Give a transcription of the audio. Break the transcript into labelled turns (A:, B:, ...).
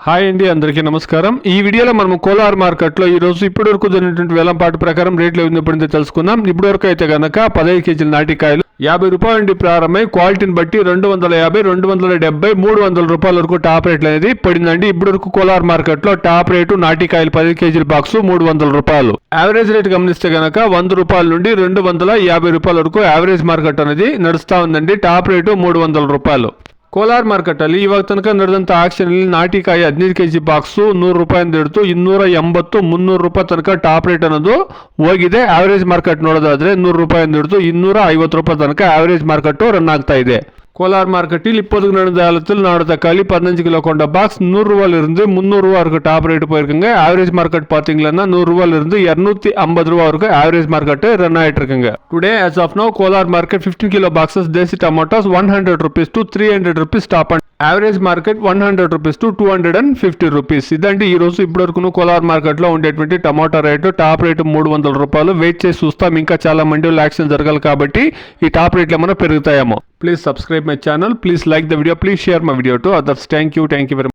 A: Hi అండి, అందరికీ నమస్కారం. ఈ వీడియోలో మనం కోలార్ మార్కెట్లో ఈరోజు ఇప్పటి వరకు జరిగినటువంటి వేలంపాటు ప్రకారం రేట్లు ఎప్పుడైతే తెలుసుకుందాం. ఇప్పటి వరకు అయితే కనుక 15 కేజీల నాటికాయలు 50 రూపాయల నుండి ప్రారంభమై క్వాలిటీని బట్టి 250, 270, 300 రూపాయల వరకు టాప్ రేట్లు అనేది పడిందండి. ఇప్పటి వరకు కోలార్ మార్కెట్లో టాప్ రేటు నాటికాయలు 10 కేజీల బాక్స్ 300 రూపాయలు. యావరేజ్ రేట్ గమనిస్తే కనుక 100 రూపాయల నుండి 250 రూపాయల వరకు యావరేజ్ మార్కెట్ అనేది నడుస్తూ ఉందండి. ಟಾಪ್ ರೇಟು 300 ರೂಪಾಯಿ. ಕೋಲಾರ್ ಮಾರ್ಕೆಟ್ ಅಲ್ಲಿ ಇವಾಗ ತನಕ ನಡೆದಂತ ಆಕ್ಷನ್ ಅಲ್ಲಿ ನಾಟಿಕಾಯಿ 15 ಕೆಜಿ ಬಾಕ್ಸ್ 100 ರೂಪಾಯಿಂದ ಹಿಡಿದು 280 300 ರೂಪಾಯಿ ತನಕ ಟಾಪ್ ರೇಟ್ ಅನ್ನೋದು ಹೋಗಿದೆ. ಆವರೇಜ್ ಮಾರ್ಕೆಟ್ ನೋಡೋದಾದ್ರೆ 100 ರೂಪಾಯಿಂದ ಹಿಡಿದು 250 ರೂಪಾಯಿ ತನಕ ಆವರೇಜ್ ಮಾರ್ಕೆಟ್ ರನ್ ಆಗ್ತಾ ಇದೆ. கோலார் மார்க்கெட்டில் இப்போது நடந்த காலத்தில் நாடு தக்காளி 15 கிலோ கொண்ட பாக்ஸ் 100 ரூபாயிலிருந்து 300 ரூபா வரைக்கும் டாப் ரேட் போயிருக்குங்க. ஆவரேஜ் மார்க்கெட் பார்த்தீங்கன்னா 100 ரூபாயிலிருந்து 250 ரூபா வரைக்கும் ஆவரேஜ் மார்க்கெட் ரன் ஆயிட்டு இருக்குங்க. Today as of now Kolar market 15 kilo boxes desi tomatoes 100 rupees to 300 rupees top and average market 100 rupees to 250 rupees. ఇదండి ఈ రోజు ఇప్పటి వరకు కోలార్ మార్కెట్ లో ఉండేటువంటి టమాటో రేటు. టాప్ రేటు 300 రూపాయలు. వెయిట్ చేసి చూస్తాం, ఇంకా చాలా మండీలో యాక్షన్ జరగాలి కాబట్టి ఈ టాప్ రేట్లు ఏమైనా పెరుగుతాయేమో. Please subscribe my channel. Please like the video. Please share my video to others. Thank you very much.